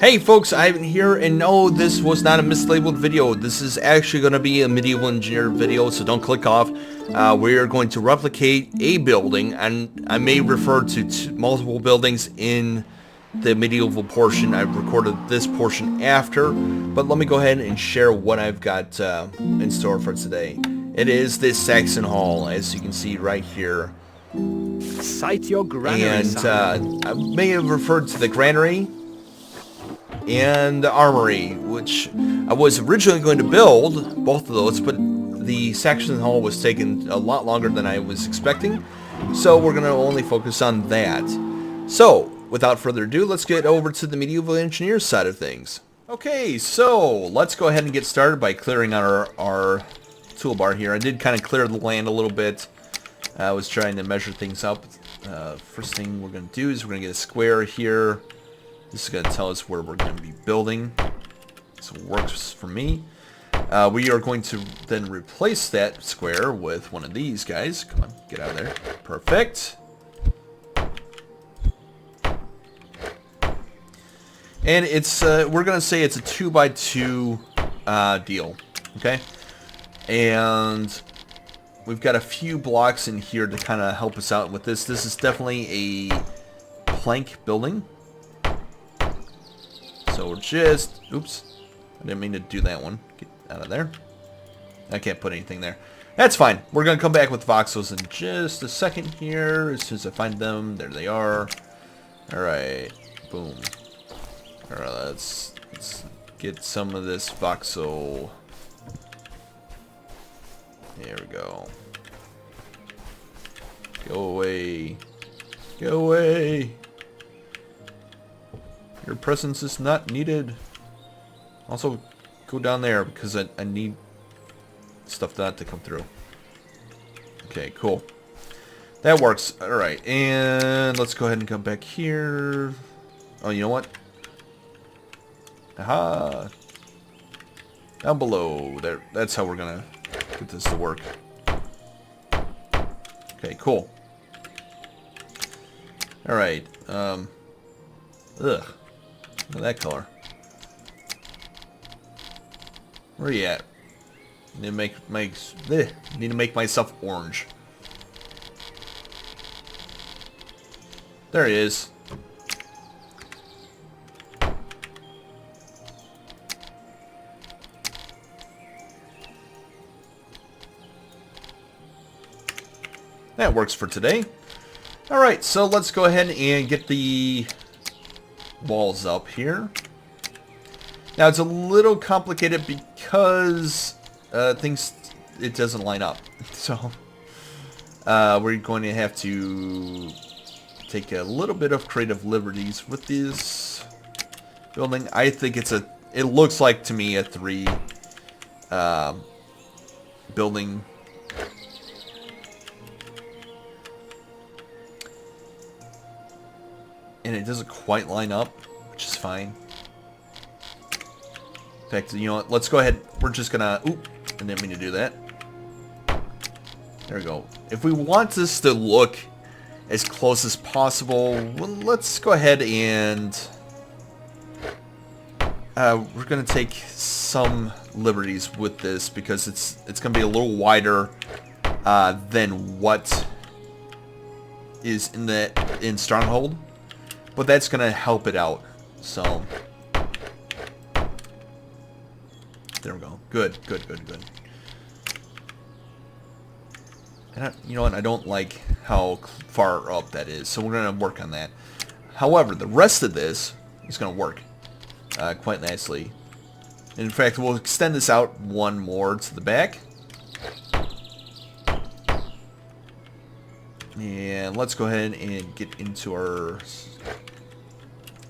Hey folks, Ivan here, and no, this was not a mislabeled video. This is actually going to be a medieval engineer video, so don't click off. We are going to replicate a building, and I may refer to multiple buildings in the medieval portion. I've recorded this portion after, but let me go ahead and share what I've got in store for today. It is this Saxon Hall, as you can see right here. Cite your granary, and I may have referred to the granary and the armory, which I was originally going to build both of those, but the Saxon Hall was taking a lot longer than I was expecting, so we're going to only focus on that. So, without further ado, let's get over to the medieval engineer side of things. Okay, so let's go ahead and get started by clearing out our toolbar here. I did kind of clear the land a little bit. I was trying to measure things up. First thing we're going to do is we're going to get a square here. This is going to tell us where we're going to be building. So it works for me. We are going to then replace that square with one of these guys. Come on, get out of there. Perfect. And it's we're going to say it's a 2x2 deal. Okay? And we've got a few blocks in here to kind of help us out with this. This is definitely a plank building. So we're just, oops, I didn't mean to do that one. Get out of there. I can't put anything there. That's fine. We're going to come back with voxels in just a second here. As soon as I find them, there they are. Alright, boom. Alright, let's get some of this voxel. There we go. Go away. Go away. Your presence is not needed. Also, go down there because I need stuff that to come through. Okay, cool. That works. Alright, and let's go ahead and come back here. Oh, you know what? Aha! Down below. There. That's how we're gonna get this to work. Okay, cool. Alright, ugh. Look at that color. Where are you at? Need to make myself orange. There he is. That works for today. Alright, so let's go ahead and get the walls up here. Now it's a little complicated because it doesn't line up. So we're going to have to take a little bit of creative liberties with this building. I think it looks like to me a 3 building. And it doesn't quite line up, which is fine. In fact, you know what? Let's go ahead. We're just gonna... Oop, I didn't mean to do that. There we go. If we want this to look as close as possible, well, let's go ahead and... we're gonna take some liberties with this because it's gonna be a little wider than what is in Stronghold. But that's going to help it out. So, there we go. Good, good, good, good. And you know what? I don't like how far up that is. So we're going to work on that. However, the rest of this is going to work quite nicely. In fact, we'll extend this out one more to the back. And let's go ahead and get into our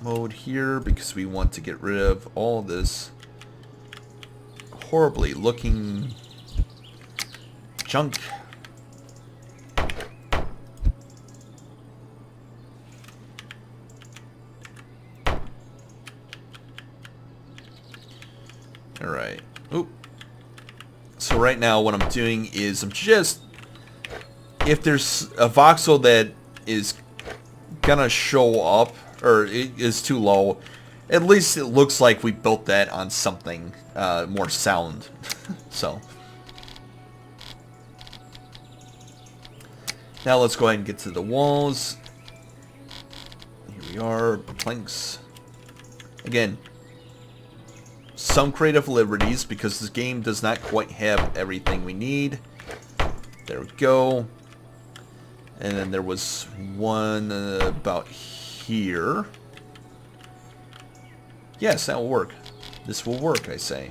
mode here because we want to get rid of all this horribly looking junk. Alright. Oop. So right now what I'm doing is I'm just... If there's a voxel that is gonna show up or it is too low, At least it looks like we built that on something more sound. So. Now let's go ahead and get to the walls. Here we are, planks. Again, some creative liberties because this game does not quite have everything we need. There we go. And then there was one about here. Yes, that will work. This will work, I say.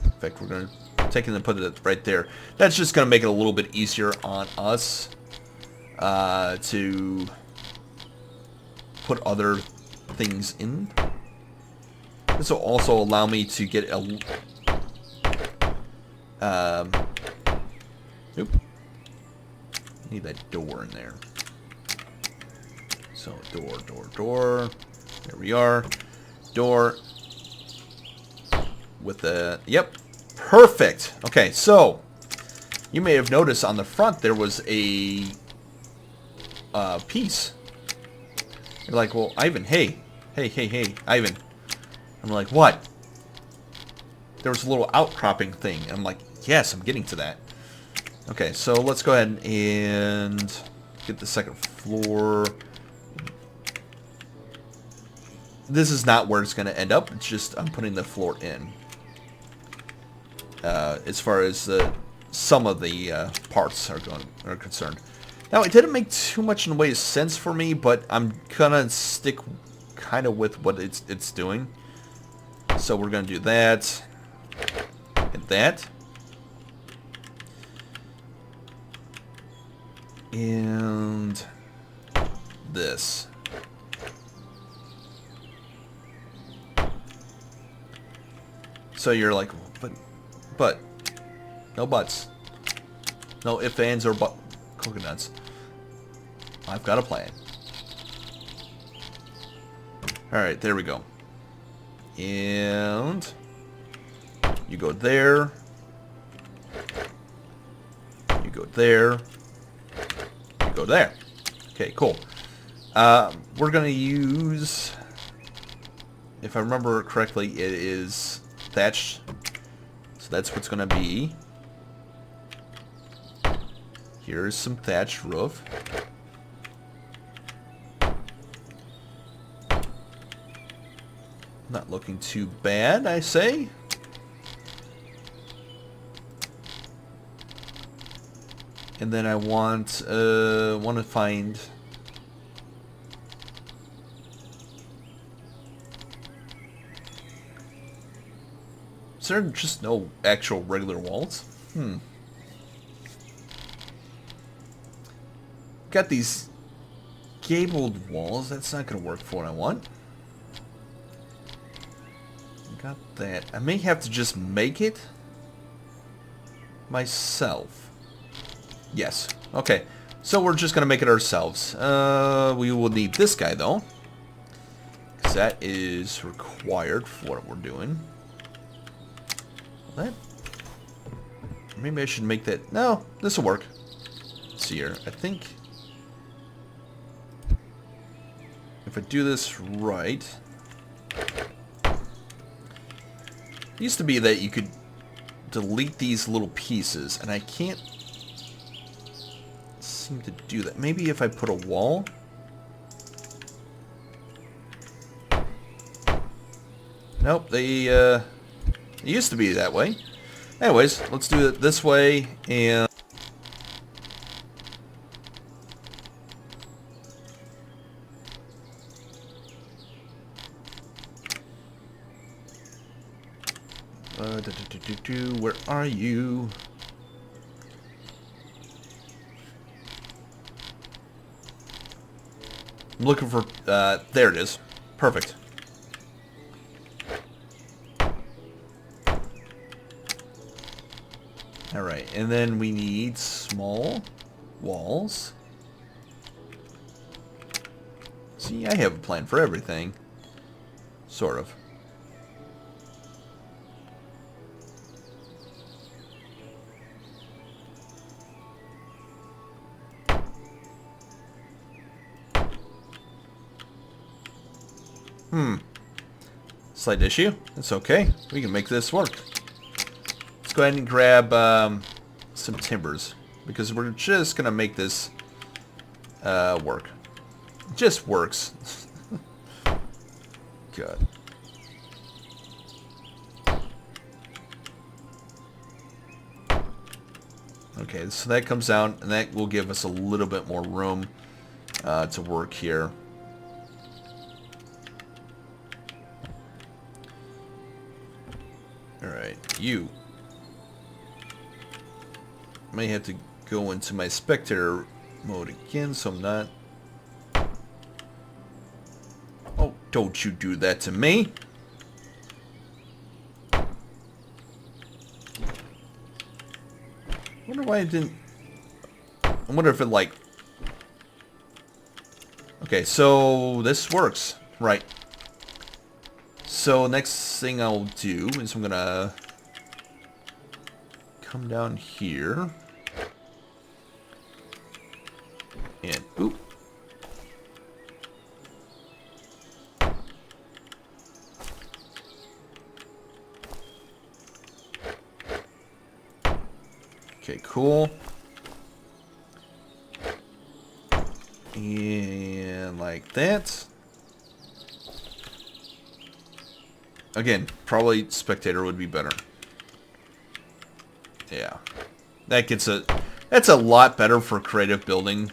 In fact, we're going to take it and put it right there. That's just going to make it a little bit easier on us to put other things in. This will also allow me to get a... Oop. Need that door in there. So, door. There we are. Door. With the... Yep. Perfect. Okay, so... You may have noticed on the front there was a... piece. You're like, well, Ivan, hey, Ivan. I'm like, what? There was a little outcropping thing. I'm like, yes, I'm getting to that. Okay, so let's go ahead and get the second floor. This is not where it's going to end up. It's just I'm putting the floor in. As far as some of the parts are concerned. Now, it didn't make too much in the way of sense for me, but I'm gonna stick kind of with what it's doing. So we're gonna do that and that. And this. So you're like, but, no buts. No ifs, ands, or coconuts. I've got a plan. Alright, there we go. And you go there. You go there. You go there. Okay, cool. We're going to use, if I remember correctly, it is thatched. So that's what's going to be. Here's some thatched roof. Not looking too bad, I say. And then I want to find... Is there just no actual regular walls? Got these gabled walls. That's not going to work for what I want. Got that. I may have to just make it myself. Yes. Okay. So we're just going to make it ourselves. We will need this guy, though. Because that is required for what we're doing. That? Maybe I should make that... No, this will work. Let's see here. I think... If I do this right... It used to be that you could delete these little pieces, and I can't seem to do that. Maybe if I put a wall? Nope, it used to be that way. Anyways, let's do it this way, and... Where are you? I'm looking for... there it is. Perfect. Alright, and then we need small walls. See, I have a plan for everything. Sort of. Slight issue. It's okay. We can make this work. Let's go ahead and grab some timbers, because we're just gonna make this work. It just works. Good. Okay, so that comes out, and that will give us a little bit more room to work here. Alright, you. May have to go into my spectator mode again, so I'm not... Oh, don't you do that to me! I wonder why it didn't... I wonder if it, like... Okay, so this works. Right. So next thing I'll do is I'm gonna come down here and oop. Okay, cool. And like that. Again, probably spectator would be better. Yeah. That's a lot better for creative building.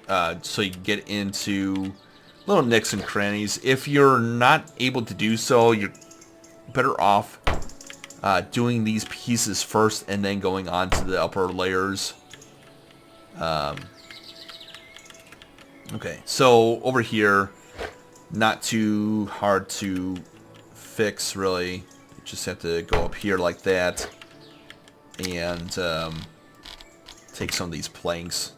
So you can get into little nicks and crannies. If you're not able to do so, you're better off doing these pieces first and then going on to the upper layers. Okay, so over here, not too hard to fix, really. You just have to go up here like that and take some of these planks.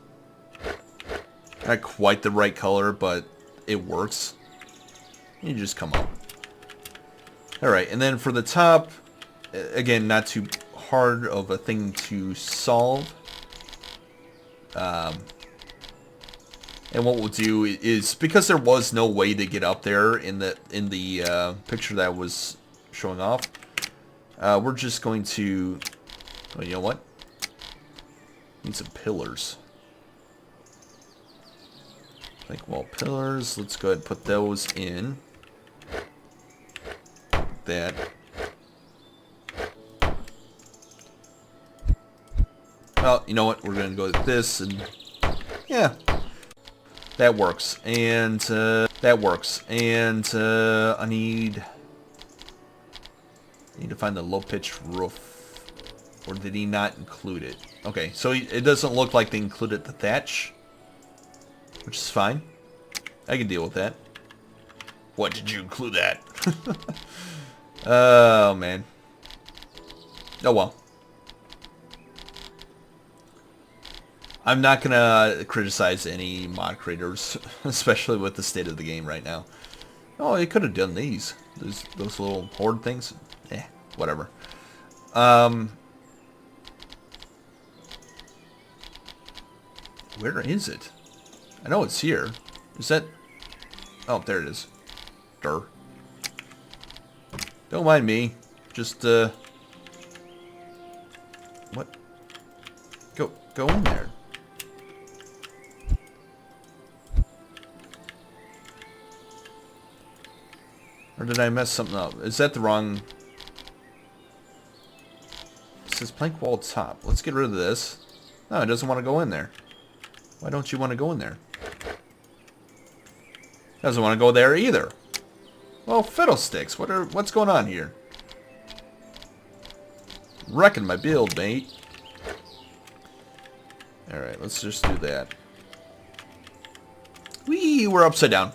Not quite the right color, but it works. You just come up. Alright, and then for the top, again, not too hard of a thing to solve. And what we'll do is, because there was no way to get up there in the picture that was showing off, we're just going to... Oh, you know what? Need some pillars. Like wall pillars. Let's go ahead and put those in. That. Well, you know what? We're going to go with this, and yeah. That works, and that works, and I need to find the low-pitched roof, or did he not include it? Okay, so it doesn't look like they included the thatch, which is fine. I can deal with that. What, did you include that? Oh, man. Oh, well. I'm not gonna criticize any mod creators, especially with the state of the game right now. Oh, it could have done these. Those little horde things. Whatever. Where is it? I know it's here. Is that... Oh, there it is. Durr. Don't mind me. Just, What? Go in there. Or did I mess something up? Is that the wrong... It says plank wall top. Let's get rid of this. No, it doesn't want to go in there. Why don't you want to go in there? Doesn't want to go there either. Well, fiddlesticks. What's going on here? Wrecking my build, mate. Alright, let's just do that. Whee! We're upside down.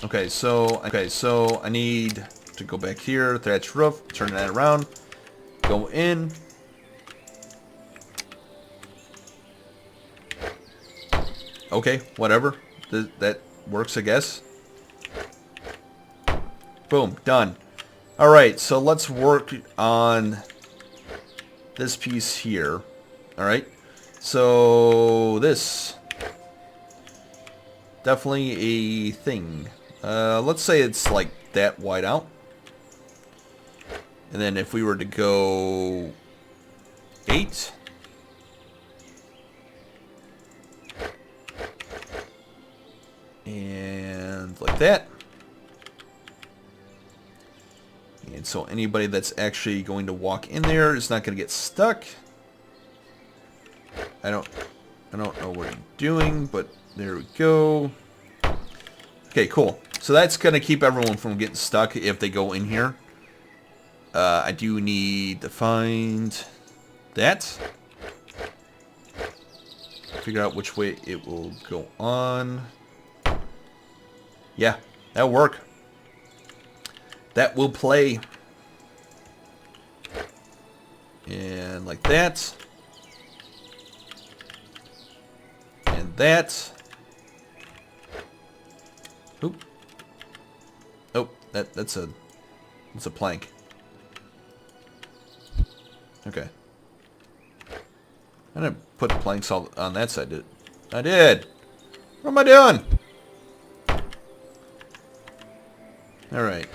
Okay, so I need to go back here, thatch roof, turn that around, go in. Okay, whatever. That works, I guess. Boom, done. Alright, so let's work on this piece here. Alright, so this definitely a thing. Let's say it's like that wide out. And then if we were to go 8. And like that. And so anybody that's actually going to walk in there is not going to get stuck. I don't know what you're doing, but there we go. Okay, cool. So that's going to keep everyone from getting stuck if they go in here. I do need to find that. Figure out which way it will go on. Yeah, that'll work. That will play. And like that. And that. Oop. Oh, that's a plank. Okay. I didn't put planks all on that side, did it? I did. What am I doing? All right.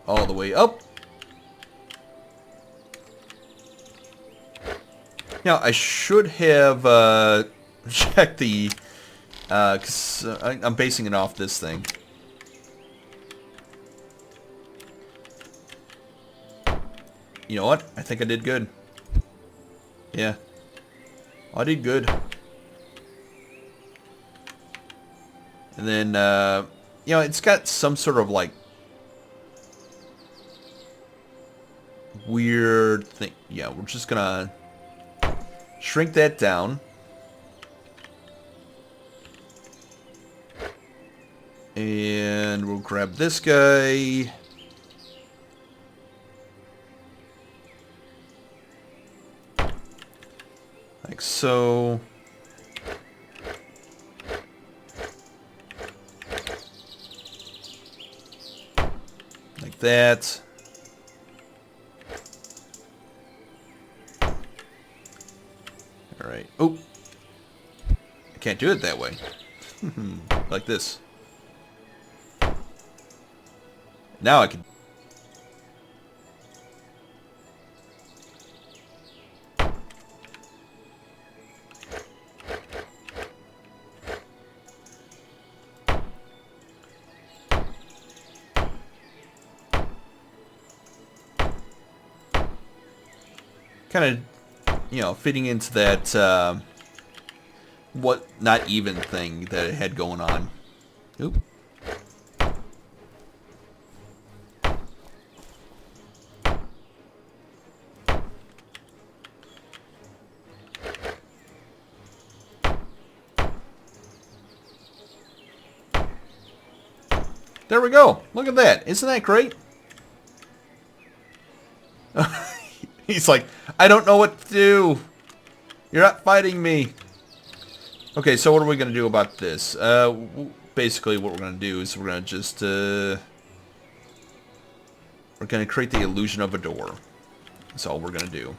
All the way up. Now, I should have checked the... because I'm basing it off this thing. You know what? I think I did good. Yeah. I did good. And then, you know, it's got some sort of, like, weird thing. Yeah, we're just gonna shrink that down. And we'll grab this guy. Like so. Like that. Alright. Oh. I can't do it that way. Like this. Now I can. Kind of, you know, fitting into that, what not even thing that it had going on. Oop. There we go. Look at that. Isn't that great? He's like, I don't know what to do. You're not fighting me. Okay, so what are we going to do about this? Basically, what we're going to do is we're going to just... we're going to create the illusion of a door. That's all we're going to do.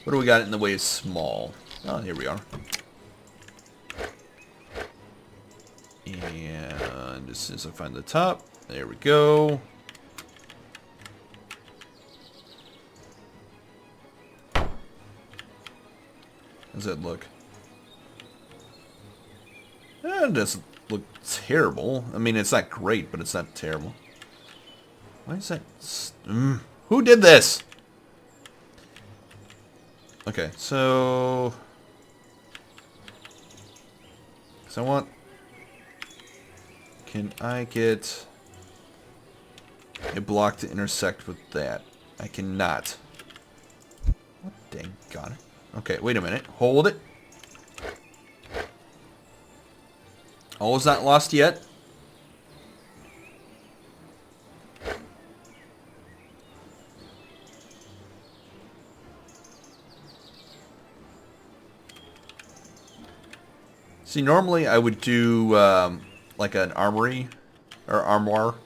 What do we got in the way of small? Oh, here we are. And as soon as I find the top, there we go. How's that look? It doesn't look terrible. I mean, it's not great, but it's not terrible. Why is that... Who did this? Okay, so... So I want... Can I get a block to intersect with that? I cannot. What dang god. Okay, wait a minute. Hold it. All is not lost yet. See, normally I would do like an armory or armoire,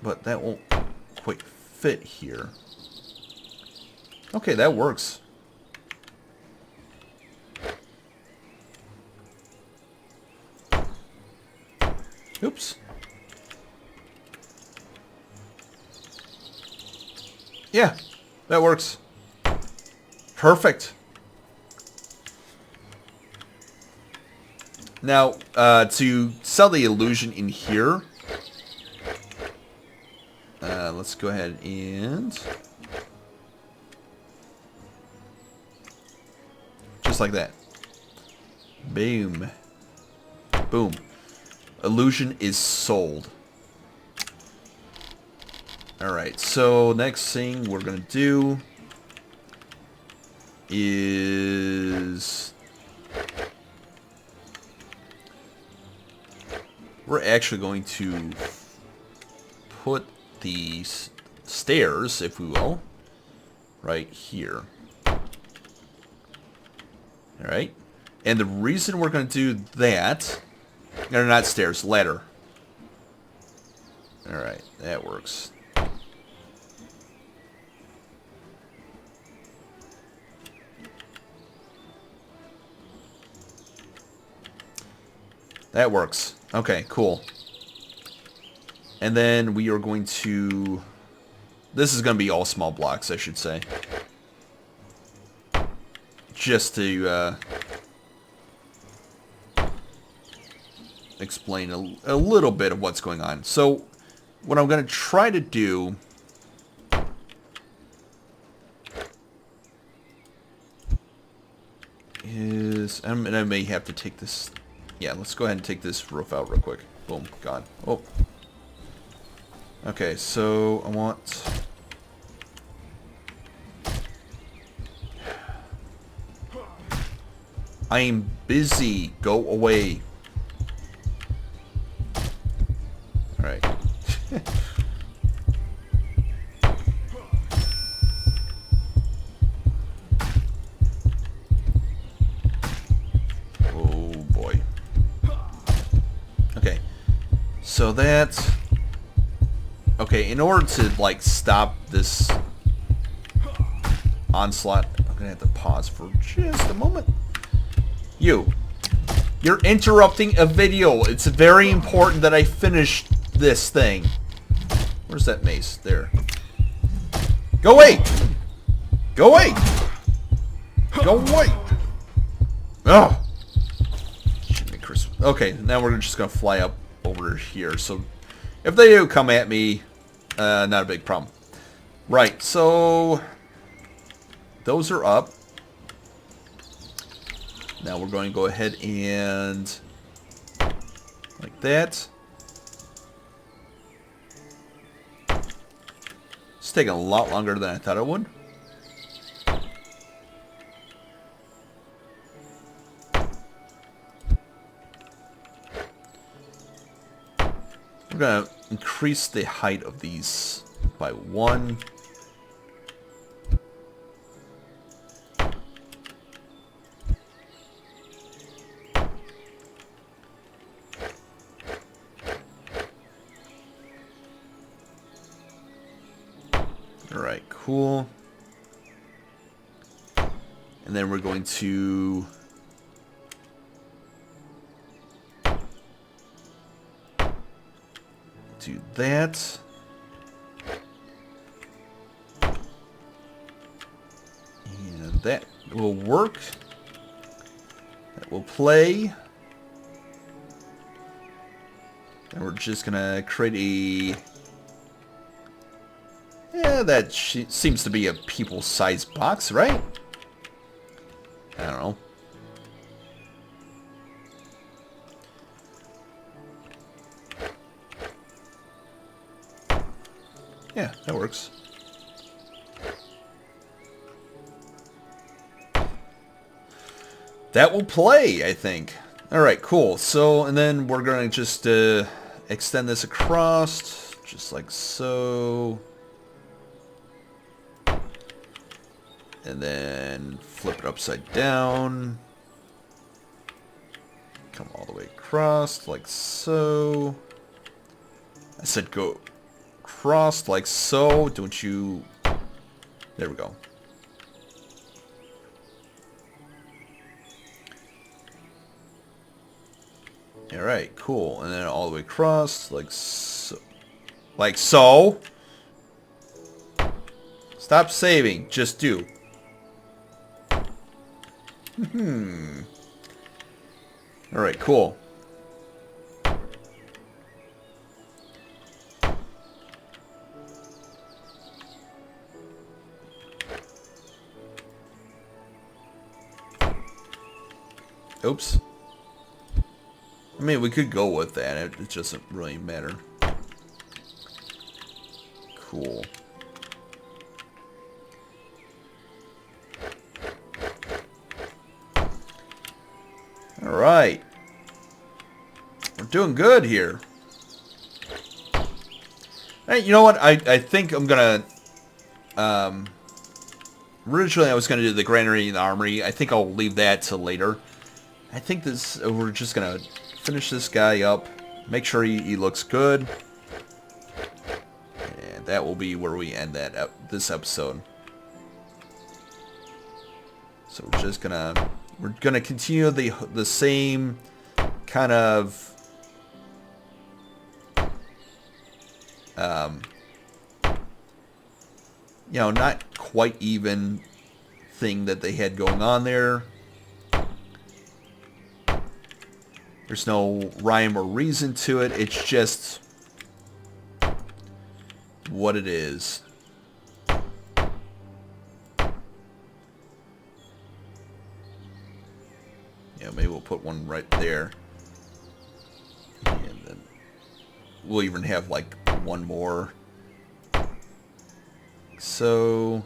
but that won't quite fit here. Okay, that works. Oops. Yeah, that works. Perfect. Now, to sell the illusion in here, let's go ahead and just like that. Boom. Boom. Illusion is sold. Alright, so next thing we're going to do is we're actually going to put these stairs, if we will, right here. Alright, and the reason we're going to do that, no, not stairs, ladder. Alright, that works. That works. Okay, cool. And then we are going to... This is going to be all small blocks, I should say. Just to explain a little bit of what's going on. So, what I'm going to try to do... is... and I may have to take this... Yeah, let's go ahead and take this roof out real quick. Boom, gone. Oh. Okay, so I want... I am busy. Go away. Alright. Oh boy. Okay. So that... Okay, in order to, like, stop this onslaught, I'm gonna have to pause for just a moment. You're interrupting a video. It's very important that I finish this thing. Where's that mace? There. Go away! Go away! Go away! Oh! Shouldn't be Christmas. Okay, now we're just gonna fly up over here. So, if they do come at me, not a big problem. Right, so... Those are up. Now we're going to go ahead and... like that. It's taking a lot longer than I thought it would. We're going to increase the height of these by 1. Alright, cool. And then we're going to... do that. And that will work. That will play. And we're just gonna create a... yeah, that seems to be a people-sized box, right? I don't know. Yeah, that works. That will play, I think. Alright, cool. So, and then we're going to just extend this across, just like so. And then flip it upside down. Come all the way across, like so. I said go across, like so. Don't you... there we go. Alright, cool. And then all the way across, like so. Like so. Stop saving. Just do. Alright, cool. Oops. I mean, we could go with that. It doesn't really matter. Cool. Alright. We're doing good here. Hey, you know what? I think I'm gonna... originally I was gonna do the granary and the armory. I think I'll leave that till later. I think we're just gonna finish this guy up. Make sure he looks good. And that will be where we end this episode. So we're gonna continue the same kind of you know, not quite even thing that they had going on there. There's no rhyme or reason to it. It's just what it is. Yeah, maybe we'll put one right there. And then we'll even have like one more. So...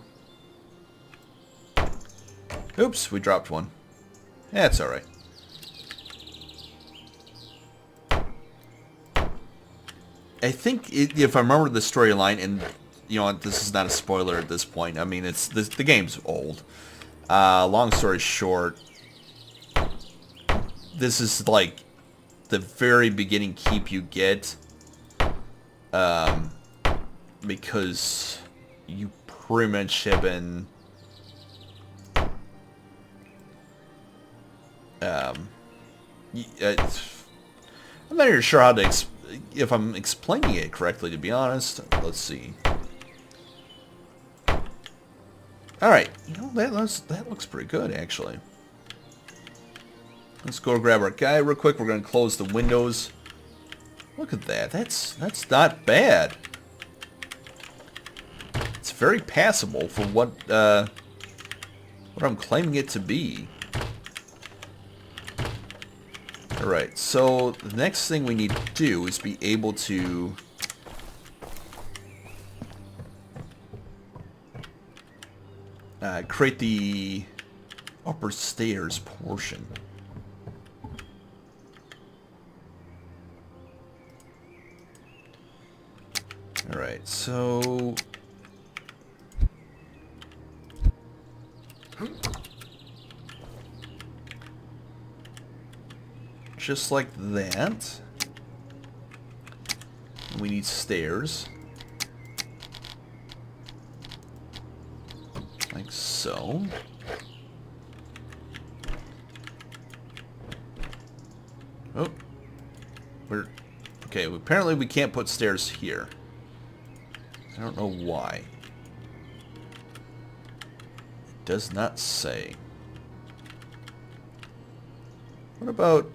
Oops, we dropped one. That's alright. I think, if I remember the storyline, and you know, this is not a spoiler at this point. I mean, the game's old. Long story short, this is like the very beginning keep you get, because you pretty much have been, I'm not even sure how to if I'm explaining it correctly, to be honest. Let's see. Alright, you know, that looks pretty good, actually. Let's go grab our guy real quick. We're going to close the windows. Look at that. That's not bad. It's very passable for what I'm claiming it to be. Alright, so the next thing we need to do is be able to create the upper stairs portion. Alright, so... just like that. We need stairs. Like so. Oh. Okay, apparently we can't put stairs here. I don't know why. It does not say. What about...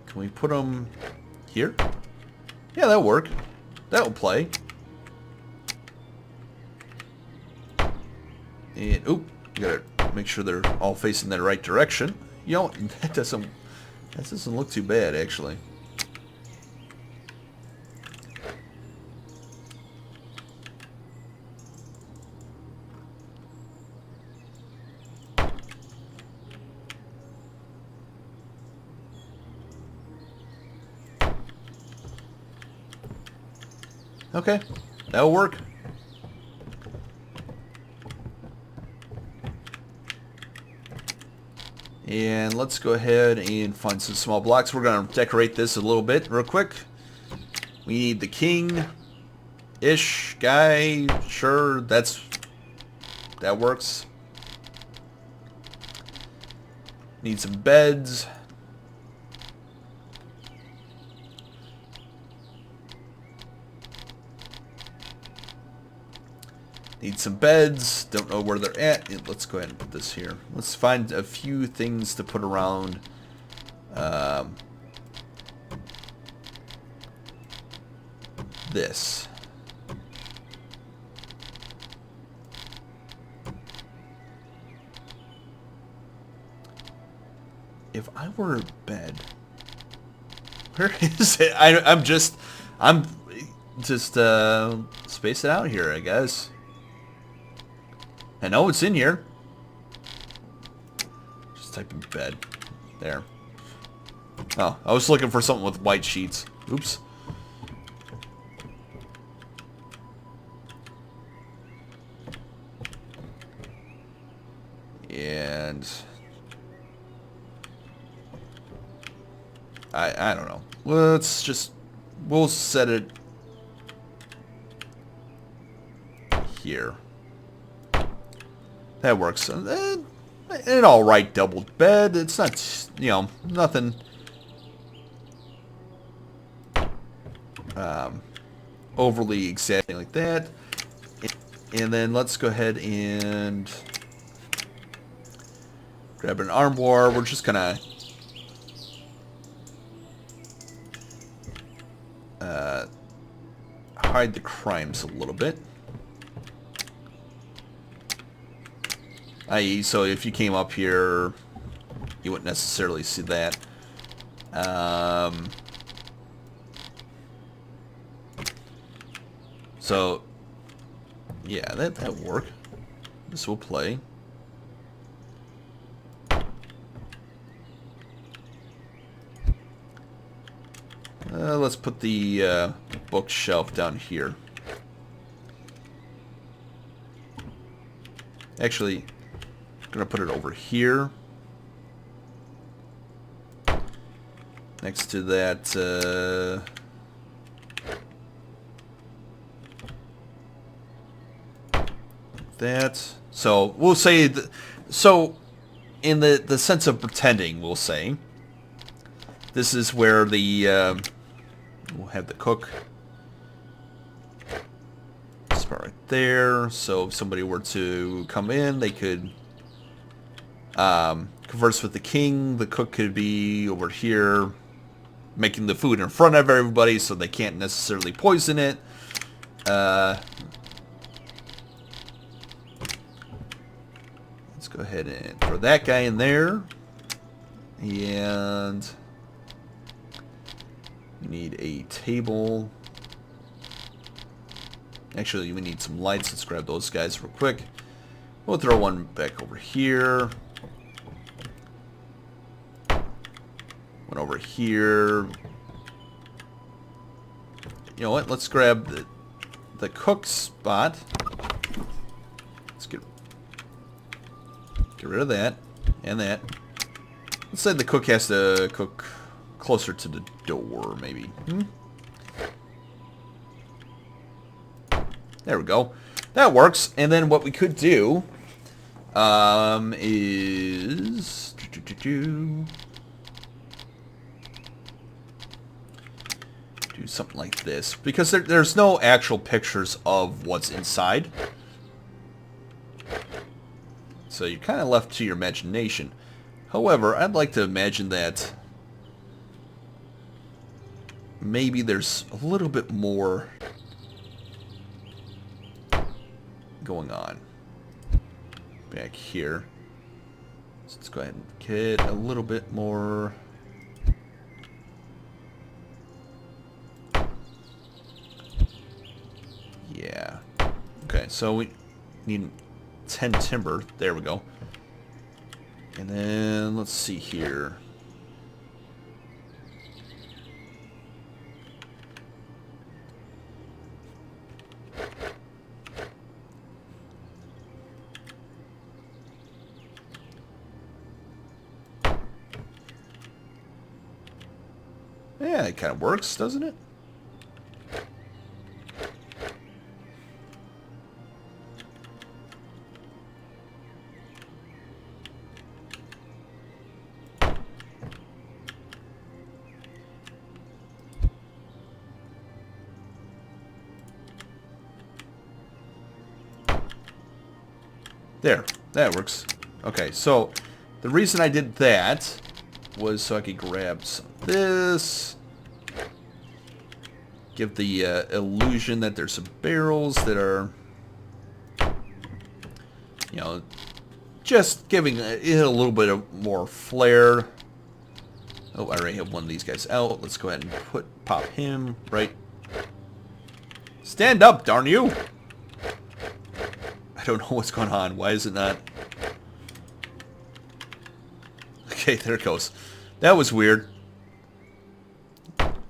can we put them here? Yeah, that'll work. That'll play. And, oop, you gotta make sure they're all facing the right direction. You know, that doesn't look too bad, actually. Okay, that'll work. And let's go ahead and find some small blocks. We're going to decorate this a little bit real quick. We need the king-ish guy. Sure, that works. Need some beds. Need some beds. Don't know where they're at. Let's go ahead and put this here. Let's find a few things to put around. This. If I were a bed, where is it? I'm just space it out here, I guess. I know it's in here. Just type in bed. There. Oh, I was looking for something with white sheets. Oops. And I don't know. We'll set it here. That works. An alright double bed. It's not, you know, nothing overly exciting like that. And then let's go ahead and grab an armoire. We're just gonna hide the crimes a little bit. I.e., so if you came up here, you wouldn't necessarily see that. So, yeah, that'll work. This will play. Let's put the bookshelf down here. Actually, I'm going to put it over here. Next to that... that. So, we'll say... so, in the sense of pretending, we'll say, this is where the... we'll have the cook spot right there. So if somebody were to come in, they could converse with the king. The cook could be over here making the food in front of everybody so they can't necessarily poison it. Let's go ahead and throw that guy in there. And... we need a table. Actually, we need some lights. Let's grab those guys real quick. We'll throw one back over here. One over here. You know what? Let's grab the cook spot. Let's get rid of that and that. Let's say the cook has to cook closer to the door, maybe. There we go. That works. And then what we could do is do something like this, because there's no actual pictures of what's inside, so you're kind of left to your imagination. However, I'd like to imagine that maybe there's a little bit more going on back here. So let's go ahead and get a little bit more. Yeah. Okay, so we need 10 timber. There we go. And then let's see here. Yeah, it kind of works, doesn't it? There. That works. Okay, so the reason I did that was so I could grab some of this. Give the illusion that there's some barrels that are, you know, just giving it a little bit of more flair. Oh, I already have one of these guys out. Let's go ahead and pop him right. Stand up, darn you! I don't know what's going on. Why is it not? Okay, there it goes. That was weird.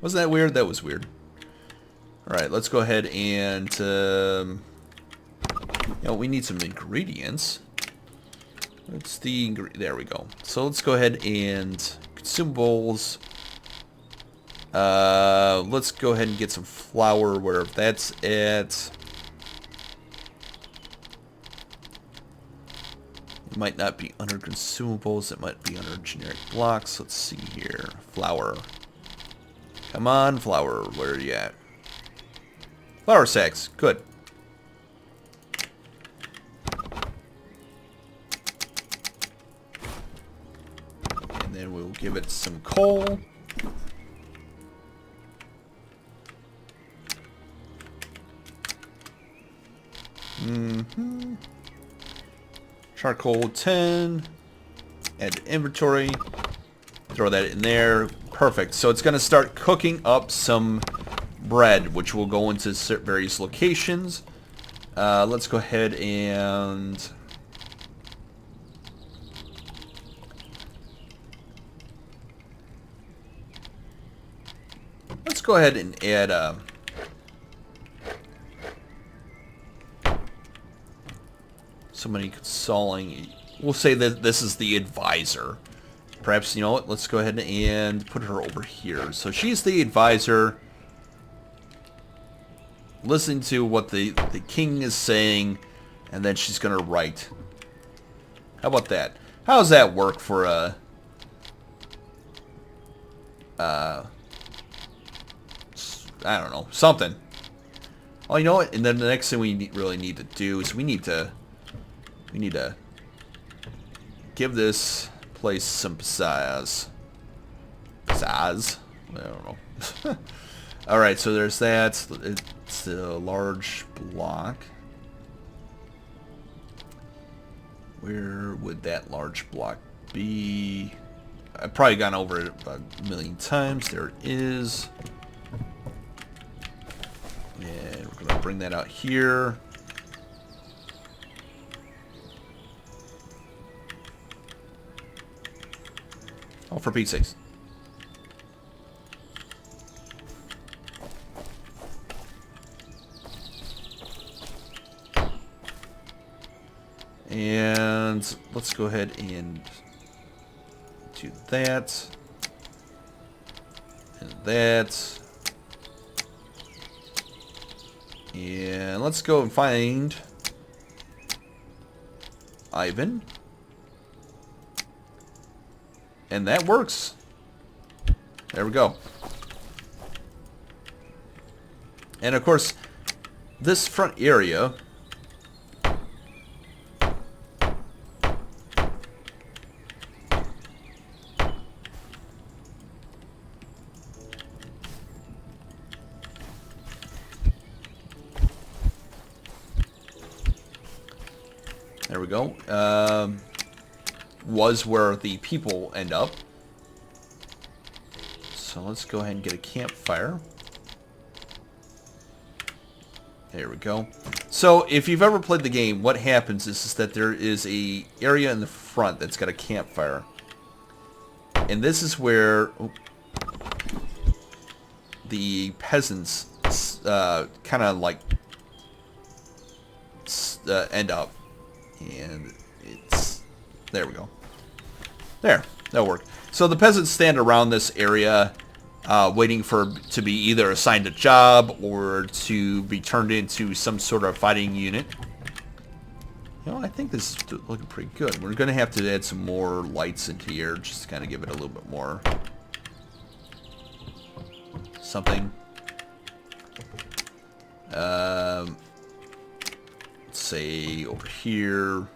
Wasn't that weird? That was weird. Alright, let's go ahead and, you know, we need some ingredients. What's the there we go. So let's go ahead and consumables. Let's go ahead and get some flour wherever that's at. It might not be under consumables. It might be under generic blocks. Let's see here. Flour. Come on, flour. Where are you at? Flour sacks. Good. And then we'll give it some coal. Charcoal 10. Add to inventory. Throw that in there. Perfect. So it's going to start cooking up some bread, which will go into various locations. Let's go ahead and add somebody consoling. We'll say that this is the advisor. Perhaps, you know what, let's go ahead and put her over here. So she's the advisor, listening to what the king is saying, and then she's going to write. How about that? How does that work for a... I don't know, something. Oh, you know what? And then the next thing we really need to do is we need to give this place some pizzazz. Pizzazz? I don't know. Alright, so there's that. It's a large block. Where would that large block be? I've probably gone over it about a million times. There it is. And we're going to bring that out here. Oh, for Pete's sakes. And let's go ahead and do that. And that. And let's go and find Ivan. And that works. There we go. And of course, this front area there we go. Was where the people end up. So let's go ahead and get a campfire. There we go. So if you've ever played the game, what happens is that there is a area in the front that's got a campfire. And this is where the peasants kind of like end up. And it's... there we go. There, that'll work. So the peasants stand around this area, waiting to be either assigned a job or to be turned into some sort of fighting unit. You know, I think this is looking pretty good. We're going to have to add some more lights into here, just to kind of give it a little bit more something. Let's say over here.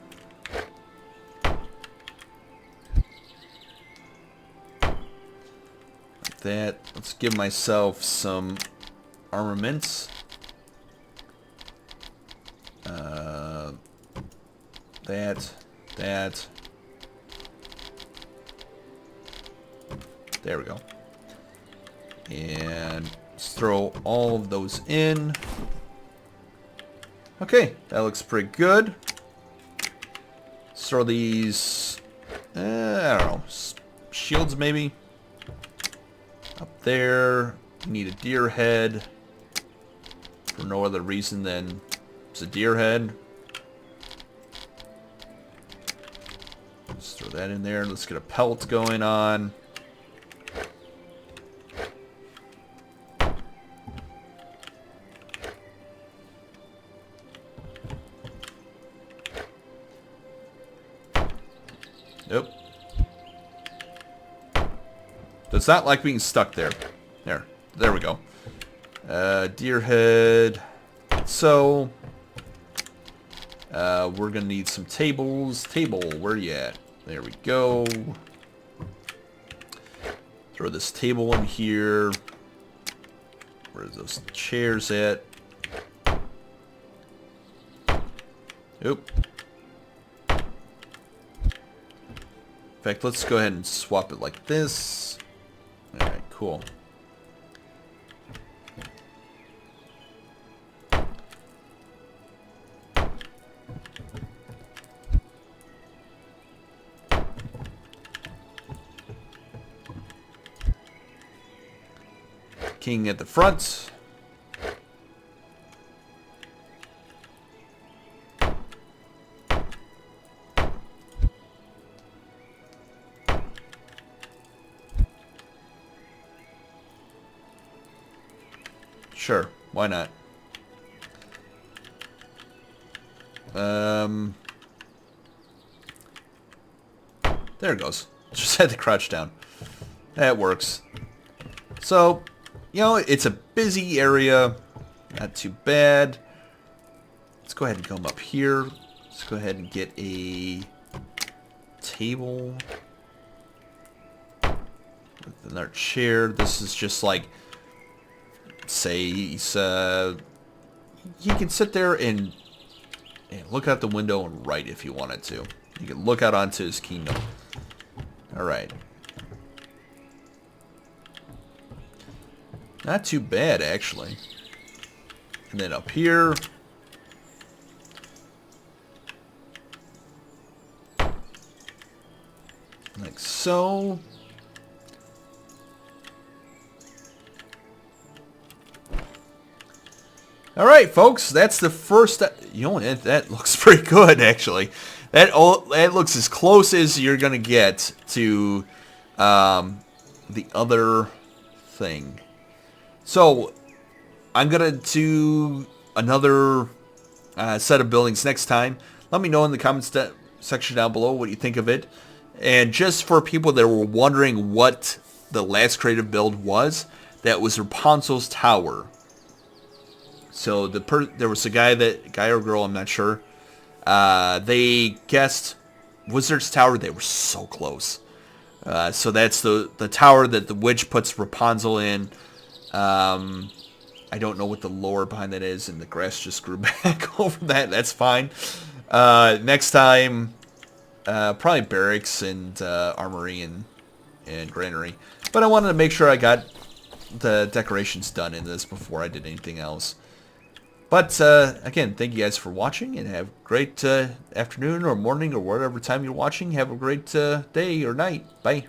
that. Let's give myself some armaments. That. There we go. And let's throw all of those in. Okay, that looks pretty good. Let's throw these, I don't know, shields maybe. Up there, we need a deer head. For no other reason than it's a deer head. Let's throw that in there. Let's get a pelt going on. Nope. It's not like being stuck there. There we go. Deer head. So, we're gonna need some tables. Table, where you at? There we go. Throw this table in here. Where's those chairs at? Oop. In fact, let's go ahead and swap it like this. Alright, cool. King at the front. Sure, why not? There it goes. Just had to crouch down. That works. So, you know, it's a busy area. Not too bad. Let's go ahead and come up here. Let's go ahead and get a table. With another chair. This is just like, say, he's, he can sit there and look out the window and write if he wanted to. You can look out onto his kingdom. Alright. Not too bad, actually. And then up here. Like so. Alright, folks. That's the first... You know, that looks pretty good, actually. That looks as close as you're going to get to the other thing. So, I'm going to do another set of buildings next time. Let me know in the comments section down below what you think of it. And just for people that were wondering what the last creative build was, that was Rapunzel's tower. So there was a guy or girl, I'm not sure. They guessed Wizard's Tower. They were so close. So that's the tower that the witch puts Rapunzel in. I don't know what the lore behind that is, and the grass just grew back over that. That's fine. Next time, probably barracks and armory and granary. But I wanted to make sure I got the decorations done in this before I did anything else. But, again, thank you guys for watching, and have a great afternoon or morning or whatever time you're watching. Have a great day or night. Bye.